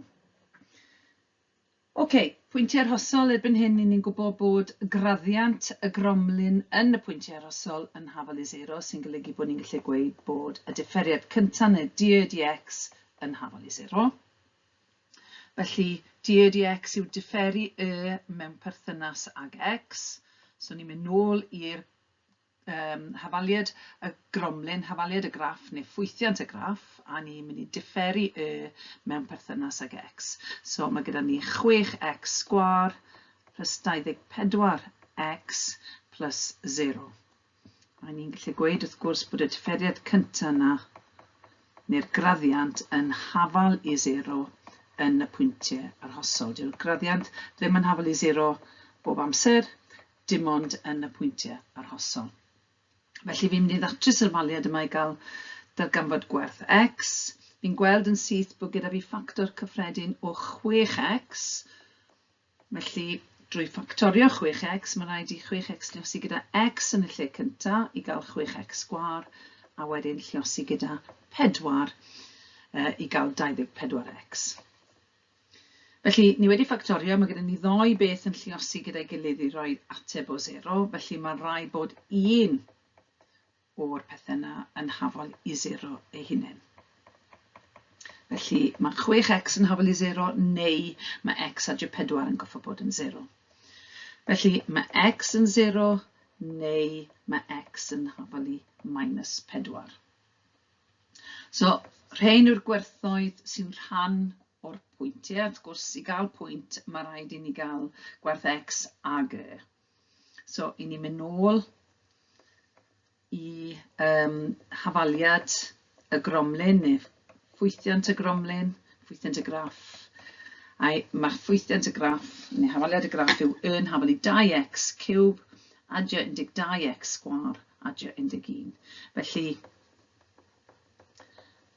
Pwyntiau arhosol erbyn hyn ni'n gwybod bod graddiant y gromlin yn y pwyntiau arhosol yn hafal i 0, sy'n golygu bod ni'n gallu gweud bod y differiad cyntaf neu d dx yn hafal i 0. Felly, d dx yw differu y mewn perthynas ag x, so ni'n mynd nôl i'r hafaliad y gromlin, hafaliad y graff neu ffwythiant y graff, a ni'n mynd i differu y mewn perthynas ag x. So mae gyda ni 6x sgwar plus 24x plus 0. A ni'n gallu gweud wrth gwrs bod y differiad cyntaf yna, neu'r graddiant yn hafal i 0 yn y pwyntiau arhosol. Dyw'r graddiant ddim yn hafal i 0 bob amser, dim ond yn y pwyntiau arhosol. Felly fi'n mynd i ddatrys yr maliad yma i gael darganfod gwerth x. Fi'n gweld yn syth bod gyda fi ffactor cyffredin o 6x. Felly drwy ffactorio 6x, mae rhaid i 6x lluosi gyda x yn y lle cyntaf i gael 6x sgwar, a wedyn lluosi gyda 4 i gael 24x. Felly, ni wedi ffactorio, mae gyda ni ddoi beth yn lluosi gyda'i gilydd i roi ateb o 0, felly mae rhaid bod un o'r pethau yna yn hafol i 0 ei hunain. Felly, mae 6x yn hafol i 0 neu mae x adjo 4 yn goffo bod yn 0. Felly, mae x yn 0 neu mae x yn hafol i -4. So, rhain yw'r gwerthoedd sy'n rhan o'r pwyntiau. Wrth gwrs, i gael pwynt, mae rhaid i ni gael gwerth x a g. So, i ni mynd nôl i hafaliad y gromlin, neu ffwythiant y gromlin, ffwythiant y graff. Mae'r ffwythiant y graff, neu hafaliad y graff yw yn hafal i 2x cwb adio 12x sgwar adio 11. Felly,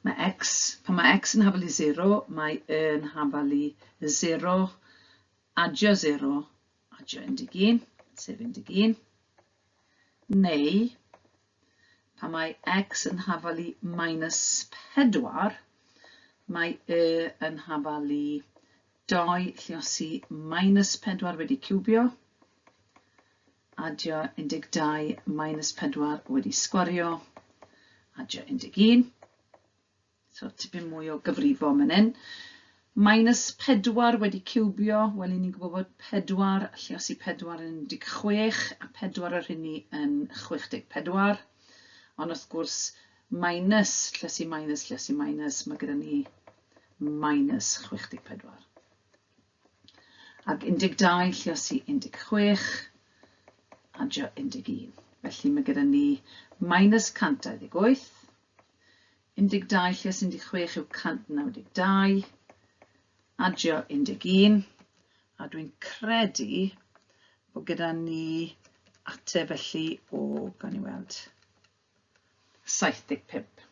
pan mae x yn hafal i 0, mae yn hafal i 0 adio 0 adio 11, sef 11. Neu, pan mae x yn hafal i -4, mae yn hafal i 2 lluosi -4 wedi cwbio, adio 12 -4 wedi sgwario, adio 11. So, tipyn mwy o gyfrifo man hyn. -4 wedi cwbio, wel, ni'n gwybod bod 4 lluosi 4 yn 16, a 4 ar hynny yn 64. Ond wrth gwrs, minus lluosi minus lluosi minus, mae gyda ni -64. Ac 12 lluosi 16, adio 11. Felly mae gyda ni -128. 12 lluosi 16 yw 192, adio 11, a dwi'n credu bod gyda ni ateb felly o, gan i weld, 75.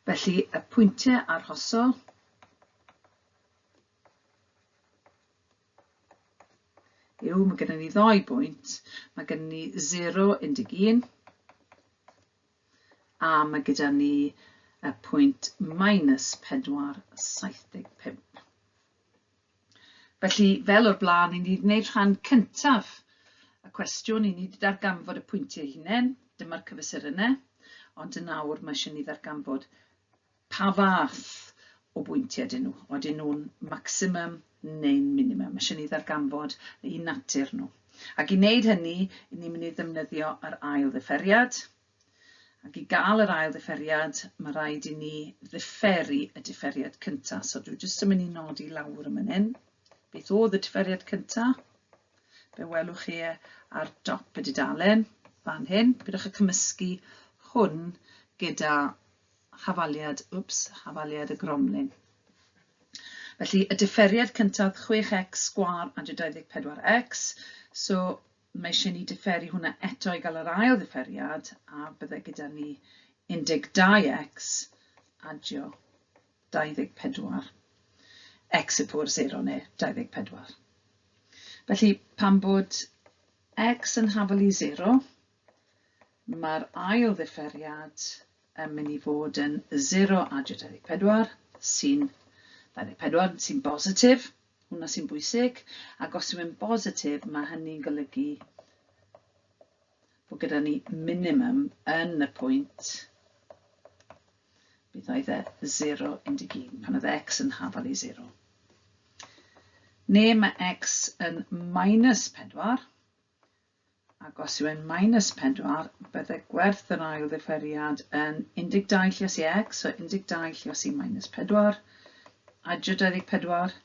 Felly y pwyntiau arhosol yw, mae gyda ni ddoi bwynt, mae gyda ni 0, 11, a mae gyda ni y pwynt -4, 75. Felly, fel o'r blaen, ni wedi gwneud rhan cyntaf y cwestiwn, ni wedi darganfod y pwyntiau hunain, dyma'r cyfesurau, ond yn awr mae eisiau ni ddarganfod pa fath o bwyntiau dyn nhw. Odyn nhw'n maximum neu'n minimum. Mae eisiau ni ddarganfod eu natur nhw. Ac i wneud hynny, ni'n mynd i ddefnyddio yr ail ddifferiad. Ac i gael yr ail ddifferiad, mae rhaid i ni ddifferi y differiad cyntaf. So dwi jyst yn mynd i nodi lawr y man hyn. Beth oedd y differiad cyntaf? Fe welwch chi ar dop y dudalen, fan hyn. Bydwch y cymysgu hwn gyda hafaliad y gromlin. Felly, y differiad cyntaf 6x sgwar adio 24x. So, mae eisiau ni differi hwnna eto i gael yr ail differiad, a byddai gyda ni 12x adio 24. X y pwr 0 neu 24. Felly, pan bod x yn hafal i 0, mae'r ail ddifferiad yn mynd i fod yn 0 adio 24, sy'n 24 sy'n bositif. Hwna sy'n bwysig, ac os yw'n bositif, mae hynny'n golygu bod gyda ni minimum yn y pwynt bydd oedd 0, 11, pan oedd x yn hafal i 0. Neu mae x yn -4, ac os yw'n -4, byddai gwerth yr ail ddifferiad yn 12 lluosi x, so 12 lluosi -4, adio 24,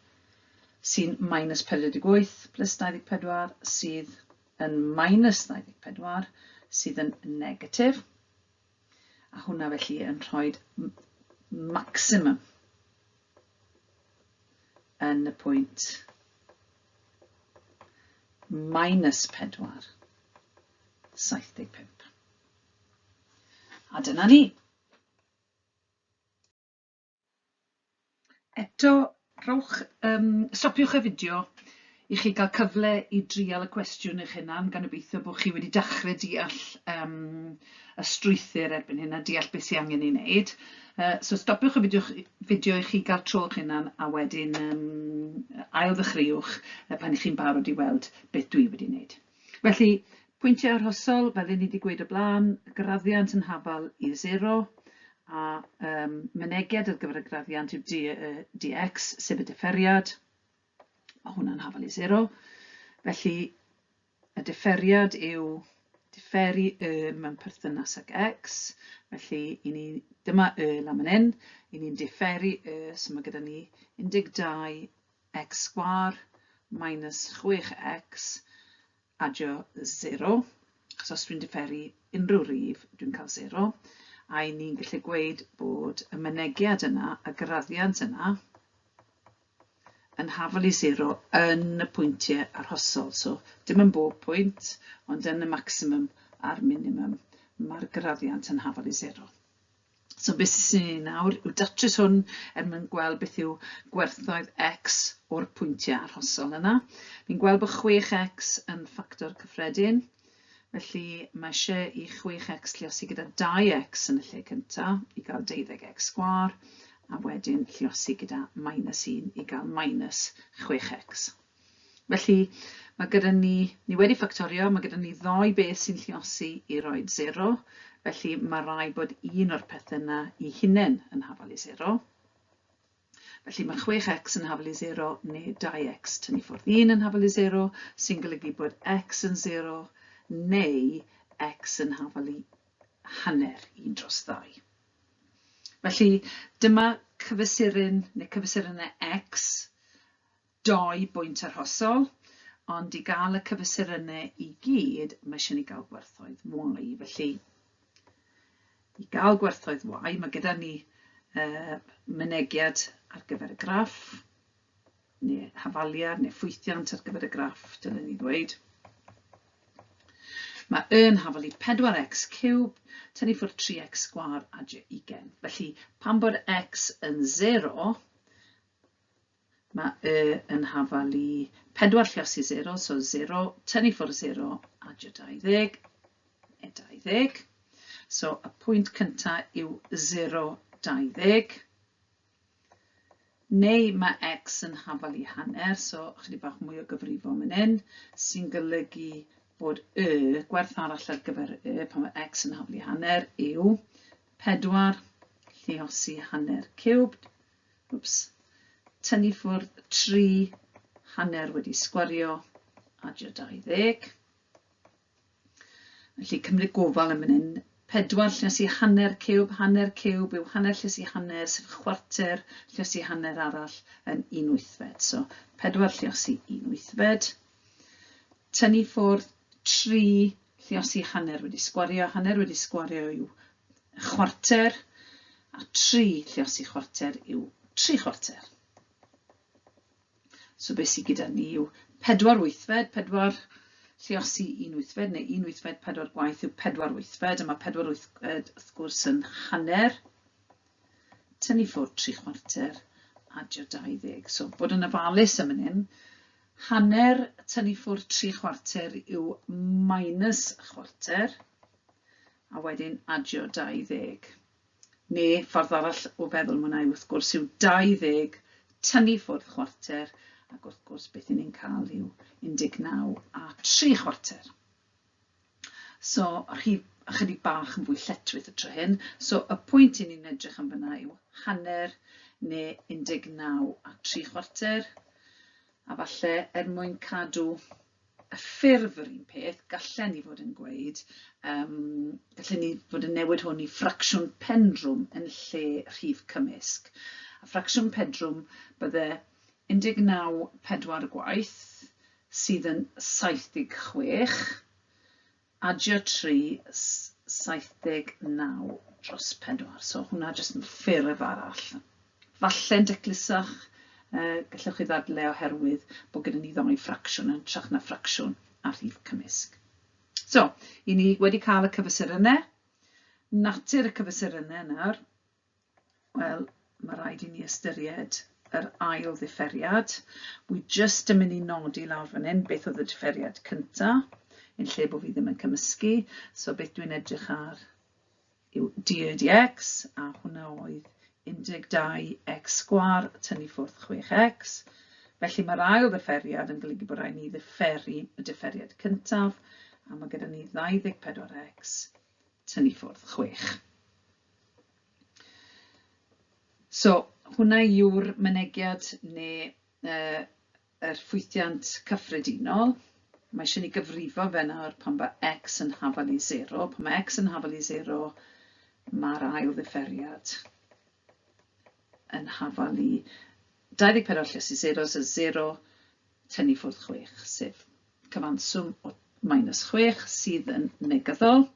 sy'n -48 plus 24, sydd yn -24, sydd yn negatif. A hwnna felly yn rhoi maximum yn y pwynt -4, 75. A dyna ni. Eto, stopiwch y fideo i chi gael cyfle i drial y cwestiwn eich hunan, gan obeithio bod chi wedi dechrau deall y strwythur erbyn hyn a deall beth sydd angen ei wneud. So stopiwch y fideo i chi gael tro eich hunan a wedyn ail ddechreuwch pan chi'n barod i weld beth dwi wedi wneud. Felly, pwyntiau arhosol, fel ni wedi gweud o blaen, graddiant yn hafal i 0, a mynegiad ar gyfer y graddiant yw dx, sef y differiad. Mae hwnna'n hafal i 0. Felly, y differiad yw differi y mewn perthynas ag x. Felly, dyma y lam yn un. I ni'n differi y, so mae gyda ni 12 x sgwar minus 6x adio 0. Achos os dwi'n differi unrhyw rif, dwi'n cael 0. A ni'n gallu gweud bod y mynegiad yna, y graddiant yna, yn hafal i 0 yn y pwyntiau arhosol. So, dim yn bob pwynt, ond yn y maximum a'r minimum, mae'r graddiant yn hafal i 0. So, beth sy'n ei nawr yw datrys hwn mwyn gweld beth yw gwerthoedd x o'r pwyntiau arhosol yna. Ni'n gweld bod 6x yn ffactor cyffredin. Felly, mae eisiau i 6x lluosi gyda 2x yn y lle cyntaf i gael 12x sgwar, a wedyn lluosi gyda minus 1 i gael minus 6x. Felly, mae gyda ni wedi ffactorio, mae gyda ni ddoi beth sy'n lluosi i roi 0, felly mae rai bod un o'r pethau yna i hunain yn hafal i 0. Felly mae 6x yn hafal i 0 neu 2x tynnu ffwrdd 1 yn hafal i 0, sy'n golygu bod x yn 0, neu x yn hafal i hanner 1 dros 2. Felly, dyma cyfesurin neu cyfesurynau x, 2 bwynt arhosol, ond i gael y cyfesurynau i gyd, mae eisiau ni gael gwerthoedd y. Felly, i gael gwerthoedd y, mae gyda ni mynegiad ar gyfer y graff, neu hafaliad, neu ffwythiant ar gyfer y graff, dyna ni ddweud. Mae yn hafal i 4x cwb, tynnu ffwrdd 3x sgwar adio 20. Felly, pan bod x yn 0, mae yn hafal i 4 lluosi 0, so 0, tynnu ffwrdd 0 adio 20, neu 20. So, y pwynt cyntaf yw 0, 20. Neu mae x yn hafal i hanner, so chydig bach mwy o gyfrifo yn hyn, sy'n golygu bod gwerth arall ar gyfer pan mae x yn hafal i hanner yw 4 lluosi hanner cwbd, tynnu ffwrdd 3 hanner wedi sgwario adio 20. Felly cymryd gofal yn mynd 4 lluosi hanner cwb yw hanner lluosi hanner, sef chwarter lluosi hanner arall yn 1/8. So 4 lluosi 1/8. Tynnu ffwrdd 3 lluosi hanner wedi sgwario yw chwarter, a 3 lluosi chwarter yw 3 chwarter. So beth sydd gyda ni yw 4/8, 4 lluosi 1/8, neu 1/8 4 gwaith yw 4/8, a mae 4/8 wrth gwrs yn hanner, tynnu ffwrdd 3 chwarter, adio 20. So bod yn ofalus am hyn, hanner tynnu ffwrdd 3 chwarter yw minus chwarter, a wedyn adio 20. Neu ffordd arall o feddwl hwnna wrth gwrs yw 20 tynnu ffwrdd chwarter, ac wrth gwrs beth ni'n cael yw 19 a 3 chwarter. So, chydig bach yn fwy lletwydd y tro hyn. So, y pwynt ni'n edrych am fyna yw hanner neu 19 a 3 chwarter. A falle mwyn cadw y ffurf yr un peth, gallen ni fod yn gweud, gallen ni fod yn newid hwn i ffracsiwn pendrwm yn lle rhif cymysg. A ffracsiwn pendrwm bydde 19 4 gwaith sydd yn 76, adio 3 79 dros 4. So hwnna jyst yn ffurf arall. Falle'n declusach, gallwch chi ddadle oherwydd bod gyda ni ddoi ffracsiwn yn trach na ffracsiwn a rhif cymysg. So, i ni wedi cael y cyfesurynau. Natur y cyfesurynau nawr. Wel, mae rhaid i ni ystyried yr ail ddifferiad. Wi just yn mynd i nodi lawr fan hyn beth oedd y differiad cyntaf, yn lle bod fi ddim yn cymysgu. So beth dwi'n edrych ar yw d ydi x, a hwnna oedd 12x sgwar tynnu ffwrdd 6x. Felly mae'r ail ddifferiad yn golygu bod rhaid ni ddifferu y differiad cyntaf, a mae gyda ni 24x tynnu ffwrdd 6. So, hwnna yw'r mynegiad neu yr ffwythiant cyffredinol. Mae eisiau ni gyfrifo fe nawr pan mae x yn hafal i 0. Pan mae x yn hafal i 0, mae'r ail ddifferiad yn hafal i 24 lles i 0, so 0 tynnu ffwrdd 6, sef cyfanswm o -6 sydd yn negyddol,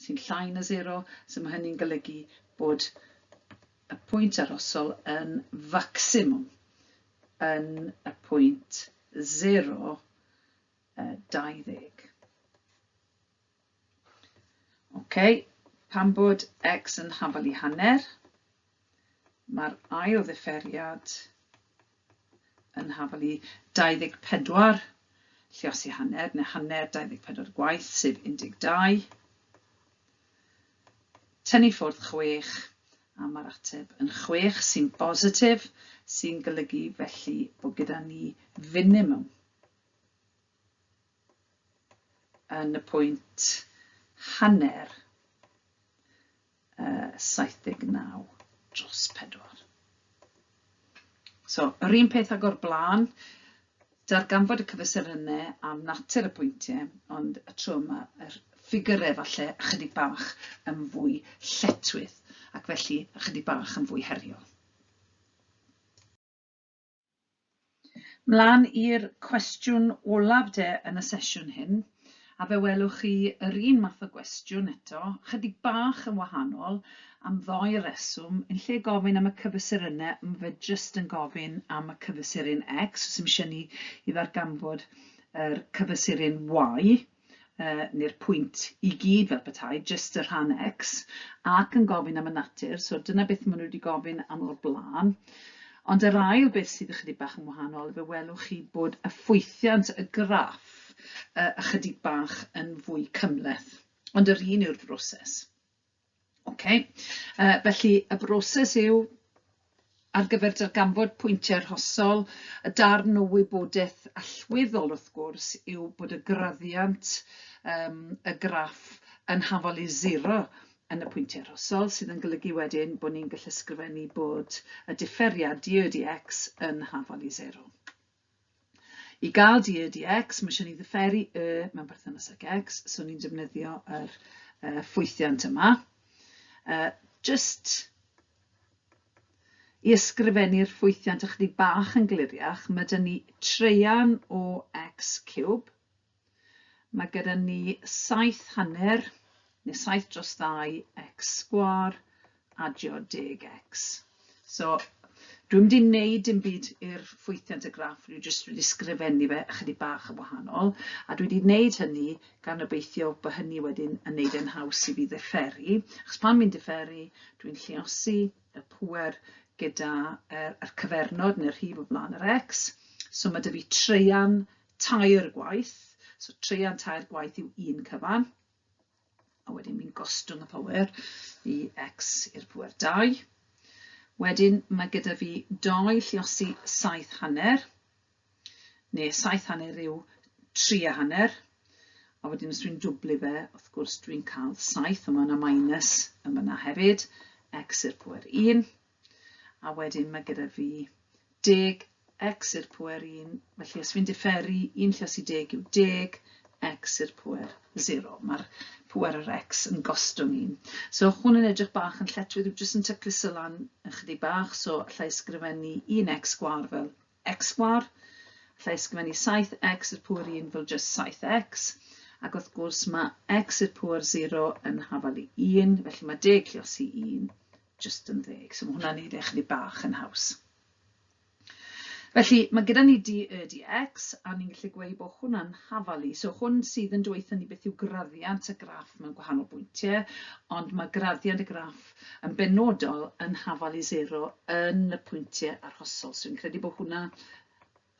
sy'n llai na 0, so mae hynny'n golygu bod y pwynt arhosol yn facsimum yn y pwynt 0, 20. Okay. Pan bod x yn hafal i hanner, mae'r ail ddifferiad yn hafal i 24 lluosi hanner, neu hanner 24 gwaith, sef 12. Tynnu ffwrdd 6, a mae'r ateb yn 6 sy'n bositif, sy'n golygu felly bod gyda ni finimum yn y pwynt hanner 79 dros 4. So, yr un peth ag o'r blaen, darganfod y cyfesurynau am natur y pwyntiau, ond y tro yma, yr ffigurau falle ychydig bach yn fwy lletwydd, ac felly ychydig bach yn fwy heriol. Mlaen i'r cwestiwn olaf yn y sesiwn hyn, a fe welwch chi yr un math o gwestiwn eto, chydig bach yn wahanol am ddoi reswm, yn lle gofyn am y cyfesurynau, mae fe jyst yn gofyn am y cyfesuryn x, so eisiau ni i ddarganfod yr cyfesuryn y, neu'r pwynt i gyd fel petai, jyst y rhan x, ac yn gofyn am y natur, so dyna beth maen nhw wedi gofyn am o'r blaen. Ond yr ail beth sydd ychydig bach yn wahanol, fe welwch chi bod y ffwythiant y graff ychydig bach yn fwy cymhleth, ond yr un yw'r broses. Okay. Felly, y broses yw ar gyfer darganfod pwyntiau arhosol, y darn o wybodaeth allweddol wrth gwrs yw bod y graddiant y graff yn hafal i 0 yn y pwyntiau arhosol, sydd yn golygu wedyn bod ni'n gallu ysgrifennu bod y differiad d ydi x yn hafal i 0. I gael d ydi x, mae eisiau ni ddifferu y mewn berthynas ag x, so ni'n defnyddio yr ffwythiant yma. Just i ysgrifennu'r ffwythiant ychydig bach yn gliriach, mae gyda ni treian o x cube. Mae gyda ni 7 hanner, neu 7 dros 2 x sgwar, adio 10x. So, dwi'n mynd i wneud dim byd i'r ffwythiant y graff, dwi'n jyst wedi ysgrifennu fe ychydig bach yn wahanol, a dwi wedi wneud hynny gan obeithio bod hynny wedyn yn wneud yn haws i fi ddifferu. Achos pan mi'n differu, dwi'n lluosi y pŵer gyda yr cyfernod neu'r rhif o blaen yr x. So mae 'da fi treian tair gwaith. So treian tair gwaith yw 1 cyfan. A wedyn mi'n gostwng y pŵer i x i'r pŵer 2. Wedyn mae gyda fi 2 lluosi 7 hanner, neu 7 hanner yw 3 hanner, a wedyn os dwi'n dwblu fe, wrth gwrs dwi'n cael 7, a mae yna minus yma hefyd, x i'r pŵer 1, a wedyn mae gyda fi 10 x i'r pŵer 1, felly os fi'n differu 1 lluosi 10 yw 10, x i'r pŵer 0. Mae'r pŵer yr x yn gostwng 1. So hwn yn edrych bach yn lletwydd, yw jyst yn tyclus y lan ychydig bach, so allai ysgrifennu 1x sgwar fel x sgwar, allai ysgrifennu 7x i'r pŵer 1 fel just 7x, ac wrth gwrs mae x i'r pŵer 0 yn hafal i 1, felly mae 10 lluosi 1 just yn 10, so mae hwnna'n neud ychydig bach yn haws. Felly, mae gyda ni d, dx, a ni'n gallu gweud bod hwnna'n hafalu. So, hwn sydd yn dweithio ni beth yw graddiant y graff mewn gwahanol bwyntiau, ond mae graddiant y graff yn benodol yn hafalu 0 yn y pwyntiau arhosol. So, fi'n credu bod hwnna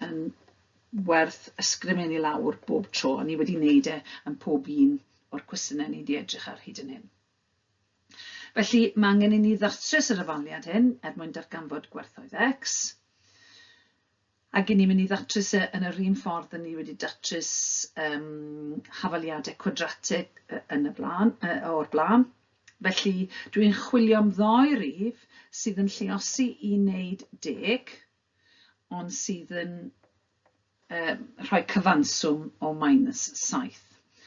yn werth ysgrifennu lawr bob tro, a ni wedi wneud yn pob un o'r cwestiynau ni wedi edrych ar hyd yn hyn. Felly, mae angen i ni ddatrys yr ofaliad hyn mwyn darganfod gwerthoedd x. Ac ni'n mynd i ddatrys yn yr un ffordd ni wedi datrys hafaliadau quadratig yn o'r blaen. Felly, dwi'n chwilio am ddoi rif sydd yn lluosi i wneud 10, ond sydd yn rhoi cyfanswm o -7.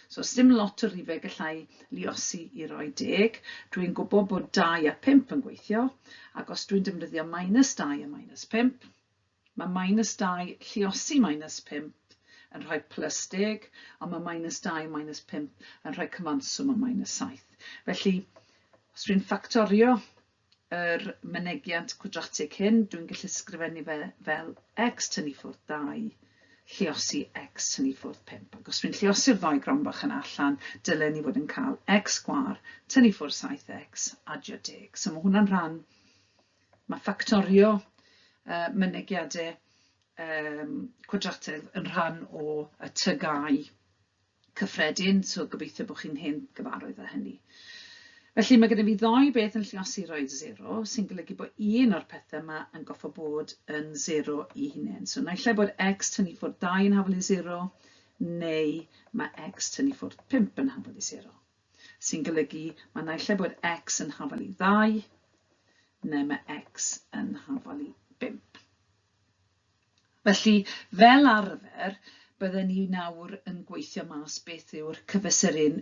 So, dim lot o rifau gallai luosi i roi 10. Dwi'n gwybod bod 2 a 5 yn gweithio, ac os dwi'n defnyddio -2 a -5, mae -2 lluosi -5 yn rhoi +10, ond mae -2 a -5 yn rhoi cyfanswm o -7. Felly, os dwi'n ffactorio yr mynegiant quadratig hyn, dwi'n gallu ysgrifennu fe fel x tynnu ffwrdd 2 lluosi x tynnu ffwrdd 5. Ac os dwi'n lluosi'r ddoi gron bach yna allan, dylen ni fod yn cael x sgwâr tynnu ffwrdd 7x adio 10. So mae hwnna'n rhan, mae ffactorio mynegiadau quadratig yn rhan o y tygau cyffredin, so gobeithio bod chi'n hen gyfarwydd â hynny. Felly mae gyda fi ddoi beth yn lluosi roedd 0, sy'n golygu bod un o'r pethau yma yn goffo bod yn 0 i hunain. So naill ai bod x tynnu ffwrdd 2 yn hafalu 0, neu mae x tynnu ffwrdd 5 yn hafalu 0. Sy'n golygu mae naill ai bod x yn hafalu 2, neu mae x yn hafalu 5. Felly, fel arfer, bydden ni nawr yn gweithio mas beth yw'r cyfesuryn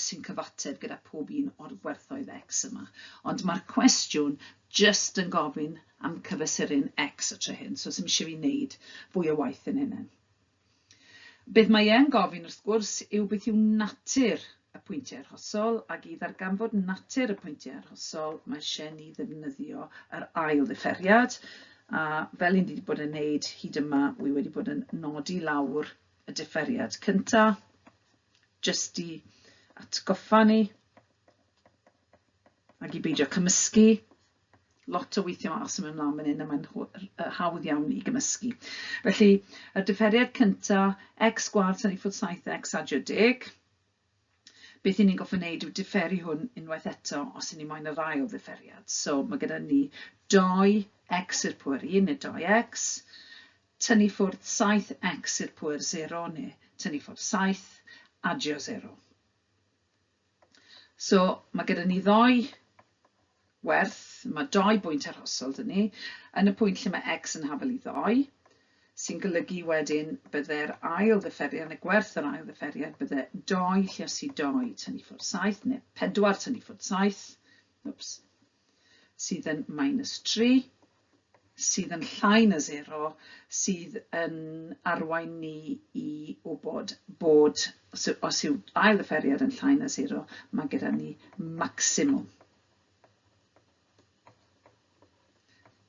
sy'n cyfateb gyda pob un o'r gwerthoedd x yma. Ond mae'r cwestiwn just yn gofyn am cyfesuryn x o tre hyn, so sy'n eisiau fi wneud fwy o waith yn hynny. Beth mae e'n gofyn wrth gwrs yw beth yw natur y pwyntiau arhosol, ac i ddarganfod natur y pwyntiau arhosol, mae eisiau ni ddefnyddio yr ail ddifferiad. A fel ni wedi bod yn wneud hyd yma, wi wedi bod yn nodi lawr y differiad cyntaf, jyst i atgoffa ni, ac i beidio cymysgu. Lot o weithio mas yn mynd mlaen fan hyn, a mae'n hawdd iawn i gymysgu. Felly, y differiad cyntaf, x sgwâr tynnu ffwrdd 7x adio 10. Beth ni'n goffa wneud yw differi hwn unwaith eto os y'n ni moyn yr ail differiad. So mae gyda ni 2x i'r pŵer 1 neu 2x, tynnu ffwrdd 7x i'r pŵer 0 neu tynnu ffwrdd 7, adio 0. So mae gyda ni ddoi werth, mae 2 bwynt arhosol dyn ni, yn y pwynt lle mae x yn hafalu 2, sy'n golygu wedyn bydde'r ail ddifferiad, neu gwerth yr ail ddifferiad, bydde 2 lluosi 2 tynnu ffwrdd 7, neu 4 tynnu ffwrdd 7, sydd yn -3, sydd yn llai na 0, sydd yn arwain ni i wybod bod, os yw ail ddifferiad yn llai na 0, mae gyda ni maximum.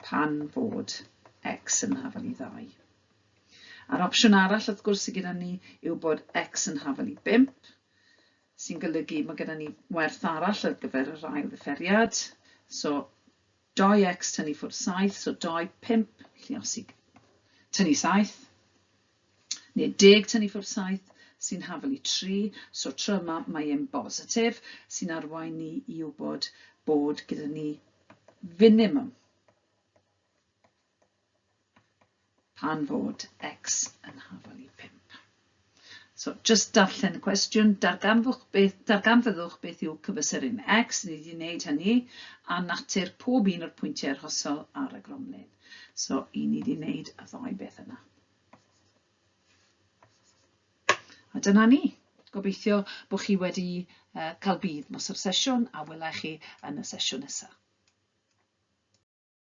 Pan fod x yn hafalu 2. A'r opsiwn arall, wrth gwrs, sydd gyda ni yw bod x yn hafalu 5, sy'n golygu mae gyda ni werth arall ar gyfer yr ail ddifferiad. So, 2x tynnu ffwrdd 7, so 2, 5 lluosi tynnu 7, neu 10 tynnu ffwrdd 7 sy'n hafalu 3, so tro yma mae e'n bositif, sy'n arwain ni i wybod bod gyda ni minimum pan fod x yn hafalu 5. So, just darllen y cwestiwn, darganfyddwch beth yw cyfesuryn x, ni wedi wneud hynny, a natur pob un o'r pwyntiau arhosol ar y gromlin. So, ni wedi wneud y ddoi beth yna. A dyna ni. Gobeithio bod chi wedi cael bydd mas o'r sesiwn, a welai chi yn y sesiwn nesaf.